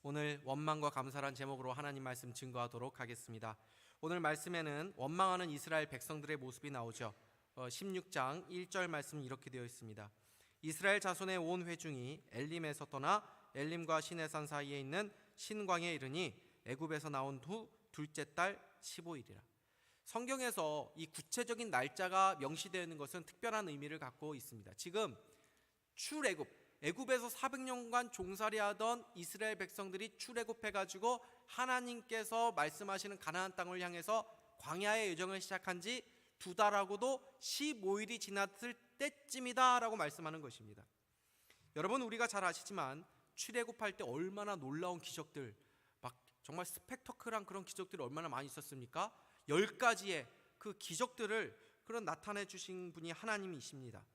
오늘 원망과 감사란 제목으로 하나님 말씀 증거하도록 하겠습니다. 오늘 말씀에는 원망하는 이스라엘 백성들의 모습이 나오죠. 16장 1절 말씀 이렇게 되어 있습니다. 이스라엘 자손의 온 회중이 엘림에서 떠나 엘림과 시내산 사이에 있는 신광에 이르니 애굽에서 나온 후 둘째 달 15일이라. 성경에서 이 구체적인 날짜가 명시되어 있는 것은 특별한 의미를 갖고 있습니다. 지금 출애굽, 애굽에서 400년간 종살이하던 이스라엘 백성들이 출애굽해가지고 하나님께서 말씀하시는 가나안 땅을 향해서 광야의 여정을 시작한 지 2달하고도 15일이 지났을 때쯤이다 라고 말씀하는 것입니다. 여러분, 우리가 잘 아시지만 출애굽할 때 얼마나 놀라운 기적들, 막 정말 스펙터클한 그런 기적들이 얼마나 많이 있었습니까? 10가지의 그 기적들을 나타내 주신 분이 하나님이십니다.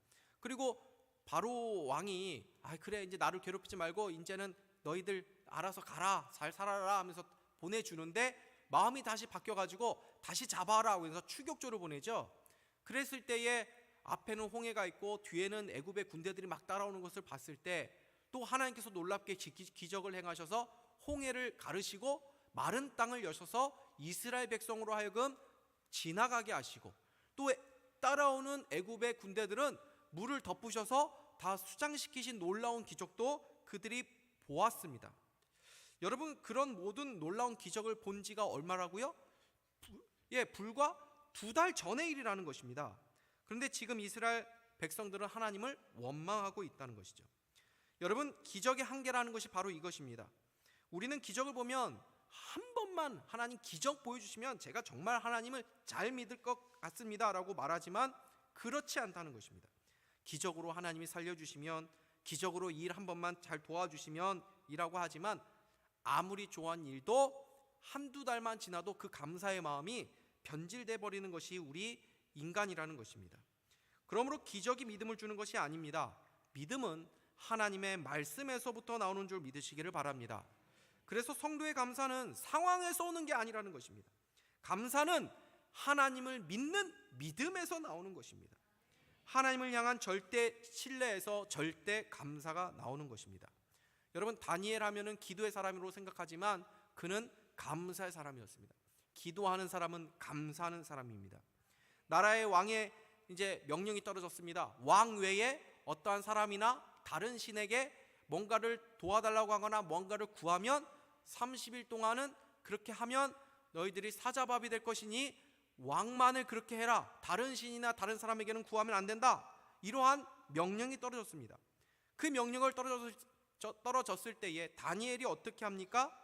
그리고 바로 왕이 그래, 이제 나를 괴롭히지 말고 이제는 너희들 알아서 가라, 잘 살아라 하면서 보내주는데 마음이 다시 바뀌어가지고 다시 잡아라 하면서 추격조를 보내죠. 그랬을 때에 앞에는 홍해가 있고 뒤에는 애굽의 군대들이 막 따라오는 것을 봤을 때 또 하나님께서 놀랍게 기적을 행하셔서 홍해를 가르시고 마른 땅을 여셔서 이스라엘 백성으로 하여금 지나가게 하시고, 또 따라오는 애굽의 군대들은 물을 덮으셔서 다 수장시키신 놀라운 기적도 그들이 보았습니다. 여러분, 그런 모든 놀라운 기적을 본 지가 얼마라고요? 불과 2달 전의 일이라는 것입니다. 그런데 지금 이스라엘 백성들은 하나님을 원망하고 있다는 것이죠. 여러분, 기적의 한계라는 것이 바로 이것입니다. 우리는 기적을 보면 한 번만 하나님 기적 보여주시면 제가 정말 하나님을 잘 믿을 것 같습니다 라고 말하지만 그렇지 않다는 것입니다. 기적으로 하나님이 살려주시면, 기적으로 일 한 번만 잘 도와주시면 이라고 하지만 아무리 좋아한 일도 한두 달만 지나도 그 감사의 마음이 변질돼 버리는 것이 우리 인간이라는 것입니다. 그러므로 기적이 믿음을 주는 것이 아닙니다. 믿음은 하나님의 말씀에서부터 나오는 줄 믿으시기를 바랍니다. 그래서 성도의 감사는 상황에서 오는 게 아니라는 것입니다. 감사는 하나님을 믿는 믿음에서 나오는 것입니다. 하나님을 향한 절대 신뢰에서 절대 감사가 나오는 것입니다. 여러분, 다니엘 하면은 기도의 사람으로 생각하지만 그는 감사의 사람이었습니다. 기도하는 사람은 감사하는 사람입니다. 나라의 왕의 이제 명령이 떨어졌습니다. 왕 외에 어떠한 사람이나 다른 신에게 뭔가를 도와달라고 하거나 뭔가를 구하면 30일 동안은 그렇게 하면 너희들이 사자밥이 될 것이니 왕만을 그렇게 해라, 다른 신이나 다른 사람에게는 구하면 안 된다, 이러한 명령이 떨어졌습니다. 그 명령을 떨어졌을 때에 다니엘이 어떻게 합니까?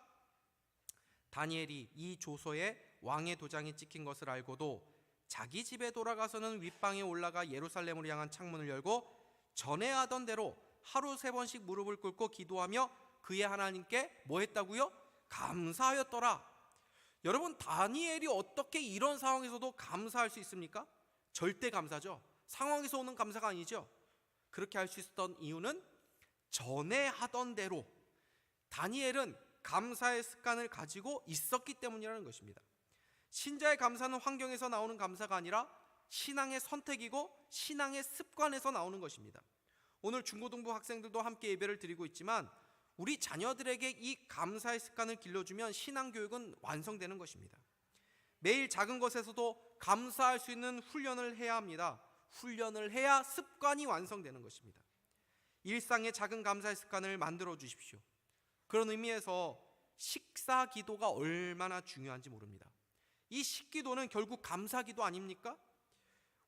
다니엘이 이 조서에 왕의 도장이 찍힌 것을 알고도 자기 집에 돌아가서는 윗방에 올라가 예루살렘으로 향한 창문을 열고 전에 하던 대로 하루 3번씩 무릎을 꿇고 기도하며 그의 하나님께 뭐 했다고요? 감사하였더라. 여러분, 다니엘이 어떻게 이런 상황에서도 감사할 수 있습니까? 절대 감사죠. 상황에서 오는 감사가 아니죠. 그렇게 할 수 있었던 이유는 전에 하던 대로 다니엘은 감사의 습관을 가지고 있었기 때문이라는 것입니다. 신자의 감사는 환경에서 나오는 감사가 아니라 신앙의 선택이고 신앙의 습관에서 나오는 것입니다. 오늘 중고등부 학생들도 함께 예배를 드리고 있지만 우리 자녀들에게 이 감사의 습관을 길러주면 신앙교육은 완성되는 것입니다. 매일 작은 것에서도 감사할 수 있는 훈련을 해야 합니다. 훈련을 해야 습관이 완성되는 것입니다. 일상의 작은 감사의 습관을 만들어 주십시오. 그런 의미에서 식사 기도가 얼마나 중요한지 모릅니다. 이 식기도는 결국 감사 기도 아닙니까?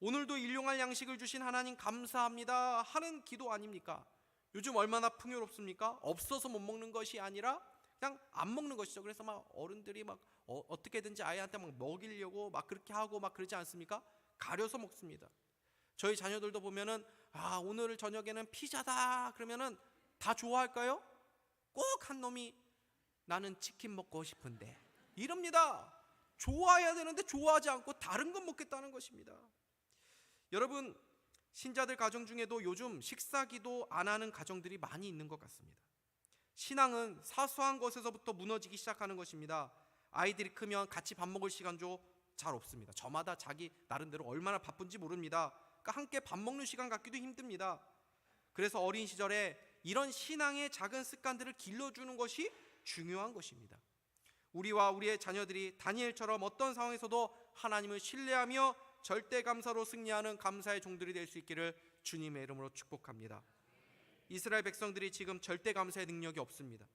오늘도 일용할 양식을 주신 하나님 감사합니다 하는 기도 아닙니까? 요즘 얼마나 풍요롭습니까? 없어서 못 먹는 것이 아니라 그냥 안 먹는 것이죠. 그래서 막 어른들이 막 어떻게든지 아이한테 막 먹이려고 막 그렇게 하고 막 그러지 않습니까? 가려서 먹습니다. 저희 자녀들도 보면은 오늘 저녁에는 피자다 그러면은 다 좋아할까요? 꼭 한 놈이 나는 치킨 먹고 싶은데 이럽니다. 좋아해야 되는데 좋아하지 않고 다른 건 먹겠다는 것입니다. 여러분, 신자들 가정 중에도 요즘 식사기도 안 하는 가정들이 많이 있는 것 같습니다. 신앙은 사소한 것에서부터 무너지기 시작하는 것입니다. 아이들이 크면 같이 밥 먹을 시간도 잘 없습니다. 저마다 자기 나름대로 얼마나 바쁜지 모릅니다. 그러니까 함께 밥 먹는 시간 갖기도 힘듭니다. 그래서 어린 시절에 이런 신앙의 작은 습관들을 길러주는 것이 중요한 것입니다. 우리와 우리의 자녀들이 다니엘처럼 어떤 상황에서도 하나님을 신뢰하며 절대 감사로 승리하는 감사의 종들이 될 수 있기를 주님의 이름으로 축복합니다. 이스라엘 백성들이 지금 절대 감사의 능력이 없습니다.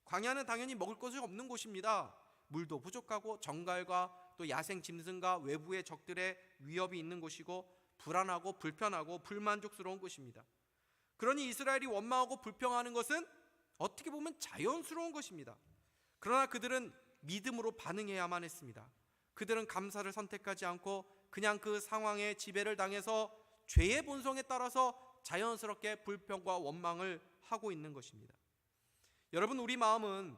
광야는 당연히 먹을 것이 없는 곳입니다. 물도 부족하고 정갈과 또 야생 짐승과 외부의 적들의 위협이 있는 곳이고 불안하고 불편하고 불만족스러운 곳입니다. 그러니 이스라엘이 원망하고 불평하는 것은 어떻게 보면 자연스러운 것입니다. 그러나 그들은 믿음으로 반응해야만 했습니다. 그들은 감사를 선택하지 않고 그냥 그 상황에 지배를 당해서 죄의 본성에 따라서 자연스럽게 불평과 원망을 하고 있는 것입니다. 여러분, 우리 마음은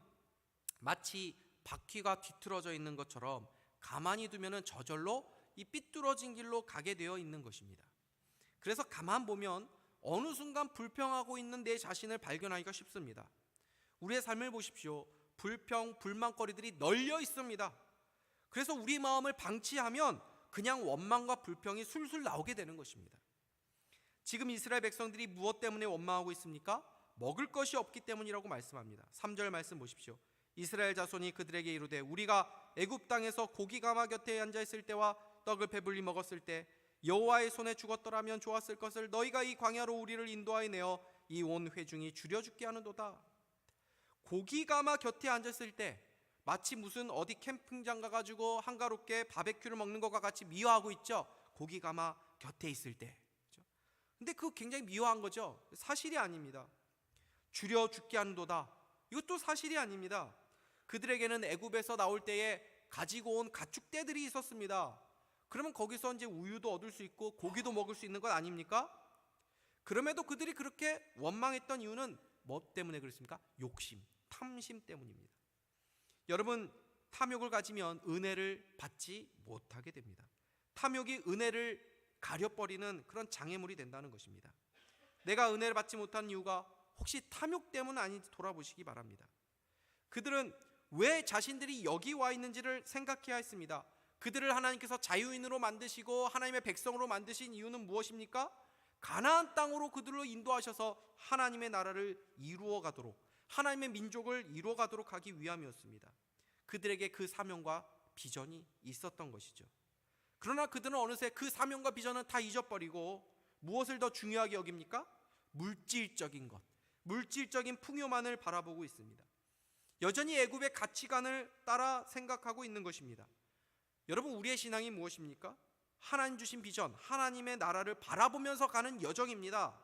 마치 바퀴가 뒤틀어져 있는 것처럼 가만히 두면 저절로 이 삐뚤어진 길로 가게 되어 있는 것입니다. 그래서 가만 보면 어느 순간 불평하고 있는 내 자신을 발견하기가 쉽습니다. 우리의 삶을 보십시오. 불평, 불만거리들이 널려 있습니다. 그래서 우리 마음을 방치하면 그냥 원망과 불평이 술술 나오게 되는 것입니다. 지금 이스라엘 백성들이 무엇 때문에 원망하고 있습니까? 먹을 것이 없기 때문이라고 말씀합니다. 3절 말씀 보십시오. 이스라엘 자손이 그들에게 이르되 우리가 애굽 땅에서 고기 가마 곁에 앉아 있을 때와 떡을 배불리 먹었을 때 여호와의 손에 죽었더라면 좋았을 것을 너희가 이 광야로 우리를 인도하여 내어 이 온 회중이 줄여 죽게 하는도다. 고기 가마 곁에 앉았을 때 마치 무슨 어디 캠핑장 가가지고 한가롭게 바베큐를 먹는 것과 같이 미화하고 있죠. 고기 가마 곁에 있을 때. 근데 그거 굉장히 미화한 거죠. 사실이 아닙니다. 줄여 죽게 하는도다. 이것도 사실이 아닙니다. 그들에게는 애굽에서 나올 때에 가지고 온 가축떼들이 있었습니다. 그러면 거기서 이제 우유도 얻을 수 있고 고기도 먹을 수 있는 것 아닙니까? 그럼에도 그들이 그렇게 원망했던 이유는 뭐 때문에 그렇습니까? 욕심, 탐심 때문입니다. 여러분, 탐욕을 가지면 은혜를 받지 못하게 됩니다. 탐욕이 은혜를 가려버리는 그런 장애물이 된다는 것입니다. 내가 은혜를 받지 못하는 이유가 혹시 탐욕 때문 아닌지 돌아보시기 바랍니다. 그들은 왜 자신들이 여기 와 있는지를 생각해야 했습니다. 그들을 하나님께서 자유인으로 만드시고 하나님의 백성으로 만드신 이유는 무엇입니까? 가나안 땅으로 그들로 인도하셔서 하나님의 나라를 이루어 가도록, 하나님의 민족을 이루어 가도록 하기 위함이었습니다. 그들에게 그 사명과 비전이 있었던 것이죠. 그러나 그들은 어느새 그 사명과 비전은 다 잊어버리고 무엇을 더 중요하게 여깁니까? 물질적인 것, 물질적인 풍요만을 바라보고 있습니다. 여전히 애굽의 가치관을 따라 생각하고 있는 것입니다. 여러분, 우리의 신앙이 무엇입니까? 하나님 주신 비전, 하나님의 나라를 바라보면서 가는 여정입니다.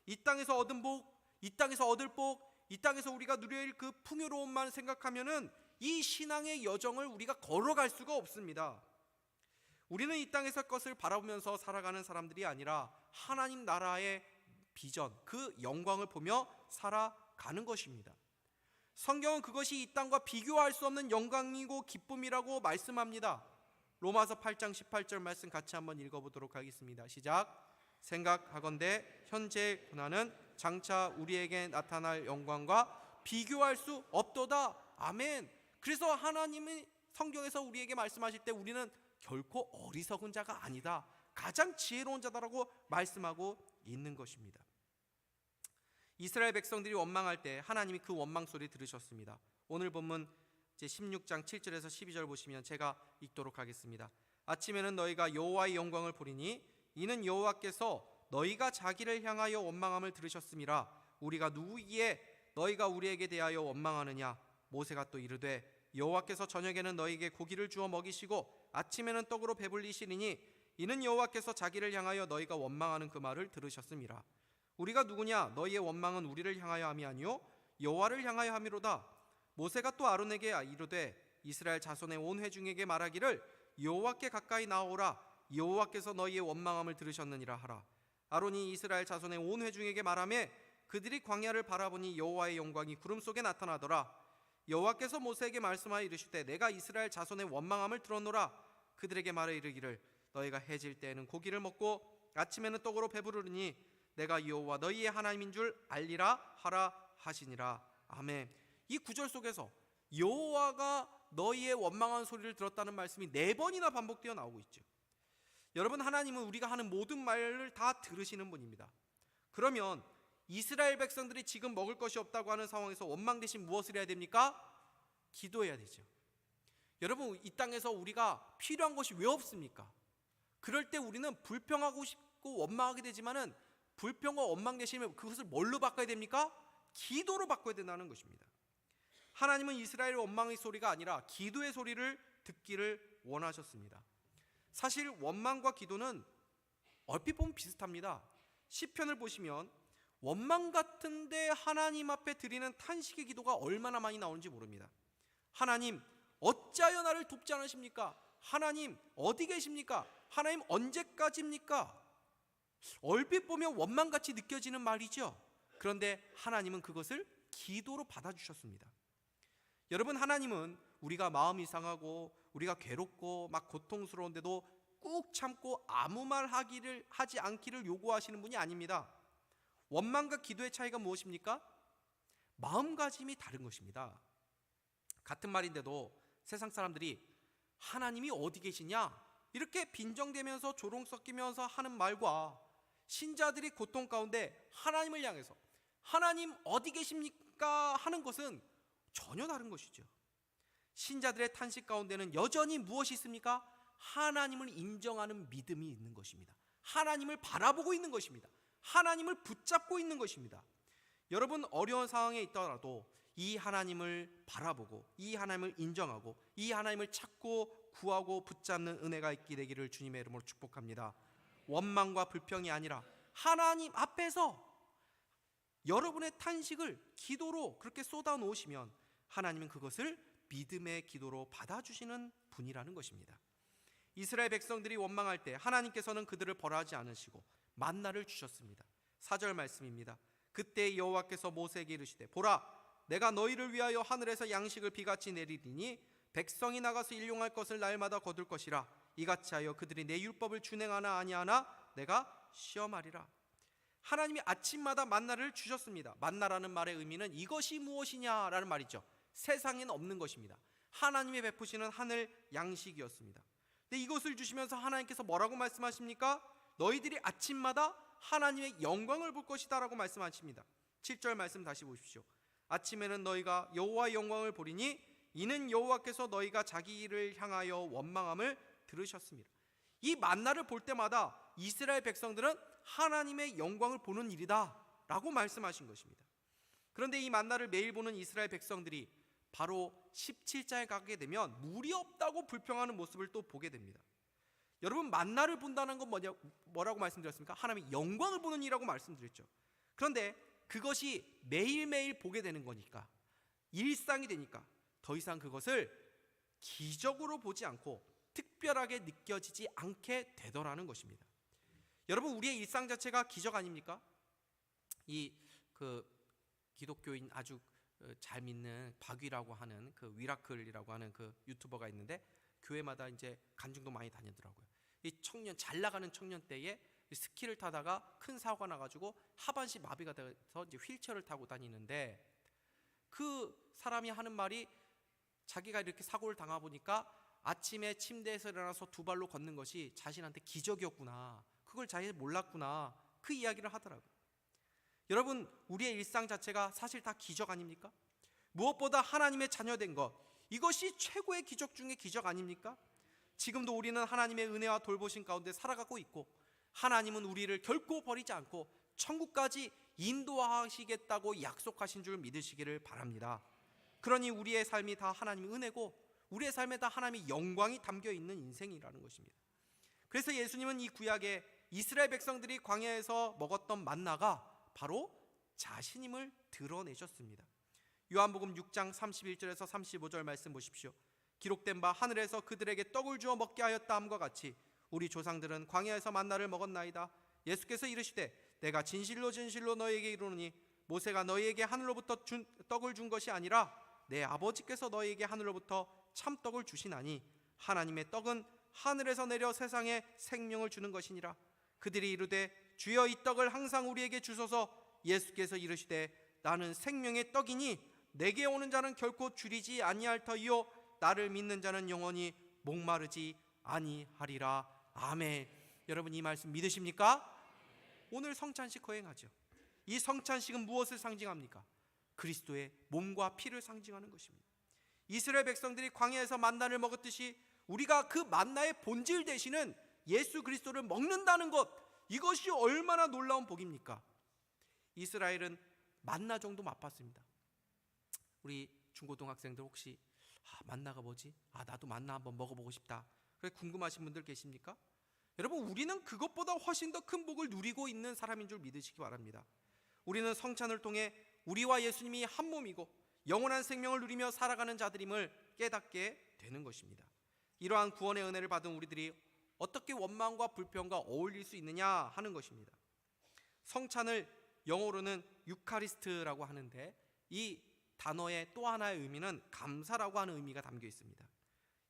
이 땅에서 얻은 복, 이 땅에서 얻을 복, 이 땅에서 우리가 누릴 그 풍요로움만 생각하면은 이 신앙의 여정을 우리가 걸어갈 수가 없습니다. 우리는 이 땅에서 것을 바라보면서 살아가는 사람들이 아니라 하나님 나라의 비전, 그 영광을 보며 살아가는 것입니다. 성경은 그것이 이 땅과 비교할 수 없는 영광이고 기쁨이라고 말씀합니다. 로마서 8장 18절 말씀 같이 한번 읽어보도록 하겠습니다. 시작. 생각하건대 현재의 고난은 장차 우리에게 나타날 영광과 비교할 수 없도다. 아멘. 그래서 하나님이 성경에서 우리에게 말씀하실 때 우리는 결코 어리석은 자가 아니다, 가장 지혜로운 자다라고 말씀하고 있는 것입니다. 이스라엘 백성들이 원망할 때 하나님이 그 원망 소리 들으셨습니다. 오늘 본문 제 16장 7절에서 12절 보시면 제가 읽도록 하겠습니다. 아침에는 너희가 여호와의 영광을 보리니 이는 여호와께서 너희가 자기를 향하여 원망함을 들으셨음이라. 우리가 누구이기에 너희가 우리에게 대하여 원망하느냐. 모세가 또 이르되 여호와께서 저녁에는 너희에게 고기를 주어 먹이시고 아침에는 떡으로 배불리시리니 이는 여호와께서 자기를 향하여 너희가 원망하는 그 말을 들으셨음이라. 우리가 누구냐? 너희의 원망은 우리를 향하여 함이 아니요 여호와를 향하여 함이로다. 모세가 또 아론에게 이르되 이스라엘 자손의 온 회중에게 말하기를 여호와께 가까이 나오라. 여호와께서 너희의 원망함을 들으셨느니라 하라. 아론이 이스라엘 자손의 온 회중에게 말하매 그들이 광야를 바라보니 여호와의 영광이 구름 속에 나타나더라. 여호와께서 모세에게 말씀하여 이르시되 내가 이스라엘 자손의 원망함을 들었노라. 그들에게 말하 이르기를 너희가 해질 때에는 고기를 먹고 아침에는 떡으로 배부르니 내가 여호와 너희의 하나님인 줄 알리라 하라 하시니라. 아멘. 이 구절 속에서 여호와가 너희의 원망한 소리를 들었다는 말씀이 4번이나 반복되어 나오고 있죠. 여러분, 하나님은 우리가 하는 모든 말을 다 들으시는 분입니다. 그러면 이스라엘 백성들이 지금 먹을 것이 없다고 하는 상황에서 원망 대신 무엇을 해야 됩니까? 기도해야 되죠. 여러분, 이 땅에서 우리가 필요한 것이 왜 없습니까? 그럴 때 우리는 불평하고 싶고 원망하게 되지만은 불평과 원망 대신에 그것을 뭘로 바꿔야 됩니까? 기도로 바꿔야 된다는 것입니다. 하나님은 이스라엘의 원망의 소리가 아니라 기도의 소리를 듣기를 원하셨습니다. 사실 원망과 기도는 얼핏 보면 비슷합니다. 시편을 보시면 원망 같은데 하나님 앞에 드리는 탄식의 기도가 얼마나 많이 나오는지 모릅니다. 하나님, 어찌하여 나를 돕지 않으십니까? 하나님, 어디 계십니까? 하나님, 언제까지입니까? 얼핏 보면 원망같이 느껴지는 말이죠. 그런데 하나님은 그것을 기도로 받아주셨습니다. 여러분, 하나님은 우리가 마음이 상하고 우리가 괴롭고 막 고통스러운데도 꾹 참고 아무 말 하지 않기를 요구하시는 분이 아닙니다. 원망과 기도의 차이가 무엇입니까? 마음가짐이 다른 것입니다. 같은 말인데도 세상 사람들이 하나님이 어디 계시냐 이렇게 빈정대면서 조롱 섞이면서 하는 말과 신자들이 고통 가운데 하나님을 향해서 하나님 어디 계십니까 하는 것은 전혀 다른 것이죠. 신자들의 탄식 가운데는 여전히 무엇이 있습니까? 하나님을 인정하는 믿음이 있는 것입니다. 하나님을 바라보고 있는 것입니다. 하나님을 붙잡고 있는 것입니다. 여러분, 어려운 상황에 있더라도 이 하나님을 바라보고 이 하나님을 인정하고 이 하나님을 찾고 구하고 붙잡는 은혜가 있게 되기를 주님의 이름으로 축복합니다. 원망과 불평이 아니라 하나님 앞에서 여러분의 탄식을 기도로 그렇게 쏟아 놓으시면 하나님은 그것을 믿음의 기도로 받아주시는 분이라는 것입니다. 이스라엘 백성들이 원망할 때 하나님께서는 그들을 벌하지 않으시고 만나를 주셨습니다. 4절 말씀입니다. 그때 여호와께서 모세에게 이르시되 보라, 내가 너희를 위하여 하늘에서 양식을 비같이 내리리니 백성이 나가서 일용할 것을 날마다 거둘 것이라. 이같이 하여 그들이 내 율법을 준행하나 아니하나 내가 시험하리라. 하나님이 아침마다 만나를 주셨습니다. 만나라는 말의 의미는 이것이 무엇이냐라는 말이죠. 세상에는 없는 것입니다. 하나님이 베푸시는 하늘 양식이었습니다. 근데 이것을 주시면서 하나님께서 뭐라고 말씀하십니까? 너희들이 아침마다 하나님의 영광을 볼 것이다 라고 말씀하십니다. 7절 말씀 다시 보십시오. 아침에는 너희가 여호와의 영광을 보리니 이는 여호와께서 너희가 자기 일을 향하여 원망함을 들으셨습니다. 이 만나를 볼 때마다 이스라엘 백성들은 하나님의 영광을 보는 일이다 라고 말씀하신 것입니다. 그런데 이 만나를 매일 보는 이스라엘 백성들이 바로 17장에 가게 되면 물이 없다고 불평하는 모습을 또 보게 됩니다. 여러분, 만나를 본다는 건 뭐라고 말씀드렸습니까? 하나님의 영광을 보는 일이라고 말씀드렸죠. 그런데 그것이 매일매일 보게 되는 거니까, 일상이 되니까 더 이상 그것을 기적으로 보지 않고 특별하게 느껴지지 않게 되더라는 것입니다. 여러분, 우리의 일상 자체가 기적 아닙니까? 기독교인 아주 잘 믿는 박위라고 하는 그 위라클이라고 하는 그 유튜버가 있는데 교회마다 이제 간증도 많이 다니더라고요. 이 청년, 잘 나가는 청년 때에 스키를 타다가 큰 사고가 나가지고 하반신 마비가 돼서 이제 휠체어를 타고 다니는데 그 사람이 하는 말이 자기가 이렇게 사고를 당하 보니까 아침에 침대에서 일어나서 두 발로 걷는 것이 자신한테 기적이었구나, 그걸 자신이 몰랐구나, 그 이야기를 하더라고요. 여러분, 우리의 일상 자체가 사실 다 기적 아닙니까? 무엇보다 하나님의 자녀된 것, 이것이 최고의 기적 중의 기적 아닙니까? 지금도 우리는 하나님의 은혜와 돌보심 가운데 살아가고 있고 하나님은 우리를 결코 버리지 않고 천국까지 인도하시겠다고 약속하신 줄 믿으시기를 바랍니다. 그러니 우리의 삶이 다 하나님의 은혜고 우리의 삶에 다 하나님의 영광이 담겨있는 인생이라는 것입니다. 그래서 예수님은 이 구약에 이스라엘 백성들이 광야에서 먹었던 만나가 바로 자신임을 드러내셨습니다. 요한복음 6장 31절에서 35절 말씀 보십시오. 기록된 바 하늘에서 그들에게 떡을 주어 먹게 하였다 함과 같이 우리 조상들은 광야에서 만나를 먹었나이다. 예수께서 이르시되 내가 진실로 진실로 너희에게 이르노니 모세가 너희에게 하늘로부터 떡을 준 것이 아니라 내 아버지께서 너희에게 하늘로부터 참떡을 주시나니 하나님의 떡은 하늘에서 내려 세상에 생명을 주는 것이니라. 그들이 이르되 주여 이 떡을 항상 우리에게 주소서. 예수께서 이르시되 나는 생명의 떡이니 내게 오는 자는 결코 줄이지 아니할 터이요 나를 믿는 자는 영원히 목마르지 아니하리라. 아멘. 여러분, 이 말씀 믿으십니까? 오늘 성찬식 거행하죠. 이 성찬식은 무엇을 상징합니까? 그리스도의 몸과 피를 상징하는 것입니다. 이스라엘 백성들이 광야에서 만나를 먹었듯이 우리가 그 만나의 본질 되시는 예수 그리스도를 먹는다는 것, 이것이 얼마나 놀라운 복입니까? 이스라엘은 만나 정도 맛봤습니다. 우리 중고등학생들 혹시 만나가 뭐지? 나도 만나 한번 먹어보고 싶다. 그래 궁금하신 분들 계십니까? 여러분, 우리는 그것보다 훨씬 더 큰 복을 누리고 있는 사람인 줄 믿으시기 바랍니다. 우리는 성찬을 통해 우리와 예수님이 한 몸이고 영원한 생명을 누리며 살아가는 자들임을 깨닫게 되는 것입니다. 이러한 구원의 은혜를 받은 우리들이 어떻게 원망과 불평과 어울릴 수 있느냐 하는 것입니다. 성찬을 영어로는 유카리스트라고 하는데 이 단어의 또 하나의 의미는 감사라고 하는 의미가 담겨 있습니다.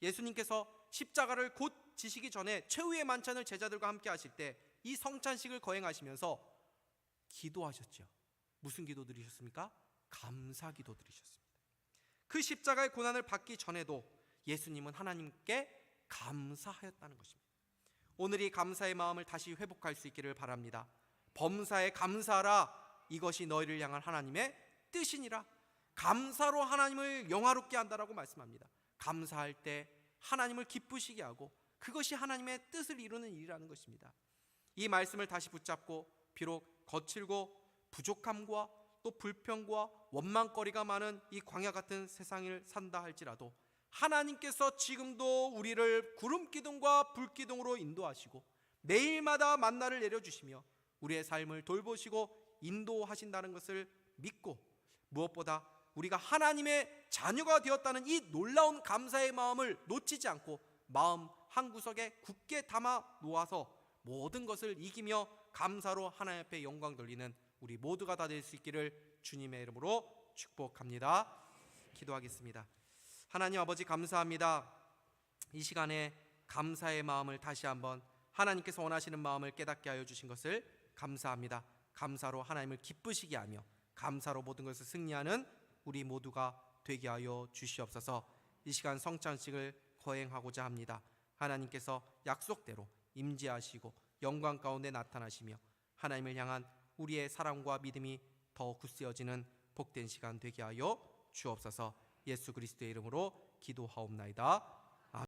예수님께서 십자가를 곧 지시기 전에 최후의 만찬을 제자들과 함께 하실 때 이 성찬식을 거행하시면서 기도하셨죠. 무슨 기도 드리셨습니까? 감사 기도 드리셨습니다. 그 십자가의 고난을 받기 전에도 예수님은 하나님께 감사하였다는 것입니다. 오늘 이 감사의 마음을 다시 회복할 수 있기를 바랍니다. 범사에 감사하라, 이것이 너희를 향한 하나님의 뜻이니라. 감사로 하나님을 영화롭게 한다라고 말씀합니다. 감사할 때 하나님을 기쁘시게 하고 그것이 하나님의 뜻을 이루는 일이라는 것입니다. 이 말씀을 다시 붙잡고 비록 거칠고 부족함과 또 불평과 원망거리가 많은 이 광야 같은 세상을 산다 할지라도 하나님께서 지금도 우리를 구름 기둥과 불 기둥으로 인도하시고 매일마다 만나를 내려주시며 우리의 삶을 돌보시고 인도하신다는 것을 믿고, 무엇보다 우리가 하나님의 자녀가 되었다는 이 놀라운 감사의 마음을 놓치지 않고 마음 한구석에 굳게 담아 놓아서 모든 것을 이기며 감사로 하나님 앞에 영광 돌리는 우리 모두가 다 될 수 있기를 주님의 이름으로 축복합니다. 기도하겠습니다. 하나님 아버지, 감사합니다. 이 시간에 감사의 마음을 다시 한번 하나님께서 원하시는 마음을 깨닫게 하여 주신 것을 감사합니다. 감사로 하나님을 기쁘시게 하며 감사로 모든 것을 승리하는 우리 모두가 되게 하여 주시옵소서. 이 시간 성찬식을 거행하고자 합니다. 하나님께서 약속대로 임재하시고 영광 가운데 나타나시며 하나님을 향한 우리의 사랑과 믿음이 더 굳세어지는 복된 시간 되게 하여 주옵소서. 예수 그리스도의 이름으로 기도하옵나이다.